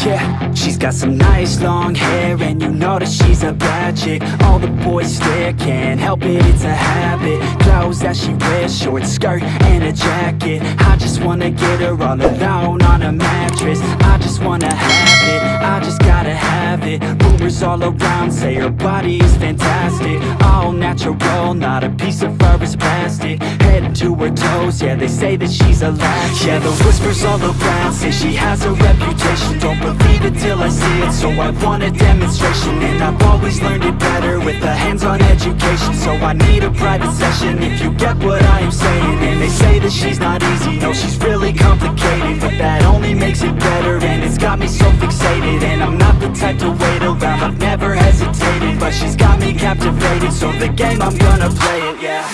Yeah, she's got some nice long hair, and you know that she's a bad chick. All the boys stare, can't help it, it's a habit. Clothes that she wears, short skirt and a jacket. I just wanna get her all alone on a mattress. I just wanna have it, I just gotta have it. Rumors all around say her body is fantastic. All natural, not a piece of fur is plastic. Head to her toes, yeah, they say that she's a latch. Yeah, the whispers all around say she has a reputation. Don't believe it till I see it, so I want a demonstration. And I've always learned it better with a hands-on education. So I need a private session, if you get what I am saying. And they say that she's not easy, no, she's really complicated. But that only makes it better, and it's got me so fixated. And I'm not the type to wait around, I've never hesitated. But she's got me captivated, so the game, I'm gonna play it, yeah.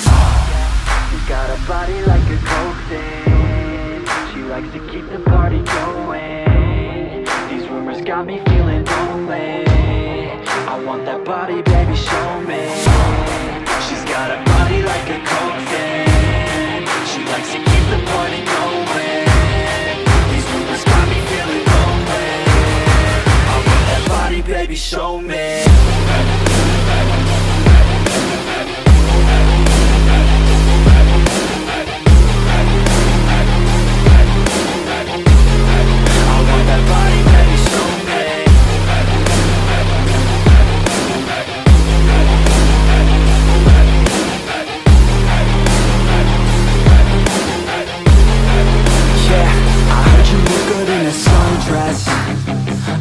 She's got a body like a coke thing. She likes to keep the party going. These rumors got me feeling lonely. I want that body, baby, show me. She's got a body like a coke thing. She likes to keep the party going. These rumors got me feeling lonely. I want that body, baby, show me.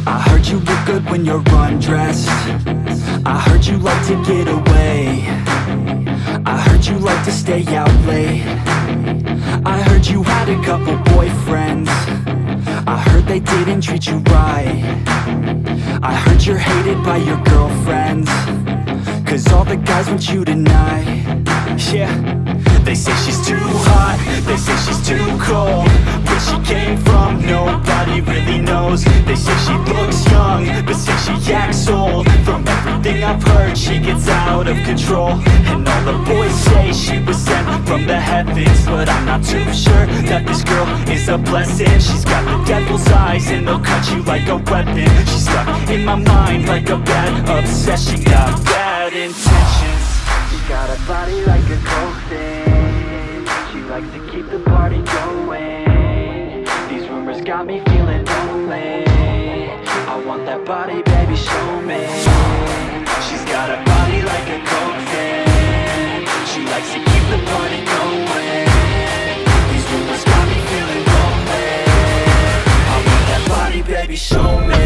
I heard you look good when you're undressed. I heard you like to get away. I heard you like to stay out late. I heard you had a couple boyfriends. I heard they didn't treat you right. I heard you're hated by your girlfriends, cause all the guys want you tonight. Yeah, they say she's too hot, they say she's too cold. Where she came from, nobody really knows. They say she looks young, but say she acts old. From everything I've heard, she gets out of control. And all the boys say she was sent from the heavens, but I'm not too sure that this girl is a blessing. She's got the devil's eyes, and they'll cut you like a weapon. She's stuck in my mind like a bad obsession. Got bad intentions. She's got a body like a coke thing. She likes to keep the party going. These rumors got me feeling lonely. I want that body, baby, show me. She's got a body like a coke thing. She likes to keep the party going. These rumors got me feeling lonely. I want that body, baby, show me.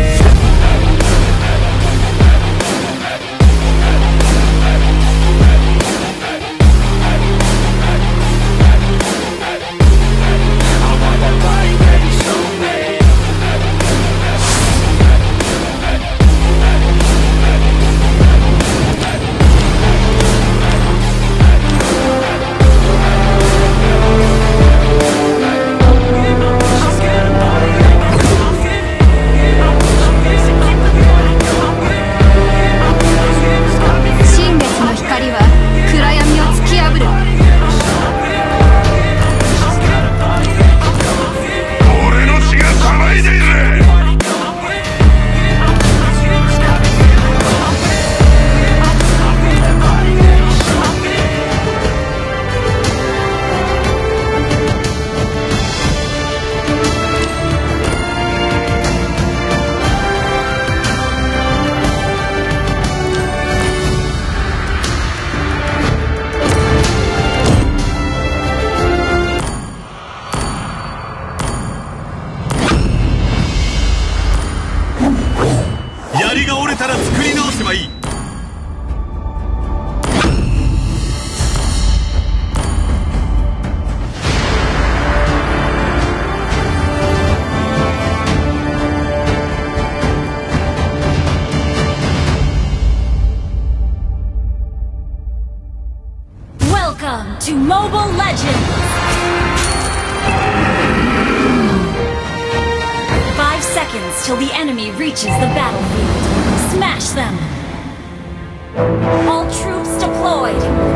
Welcome to Mobile Legends! 5 seconds till the enemy reaches the battlefield. Smash them! All troops deployed!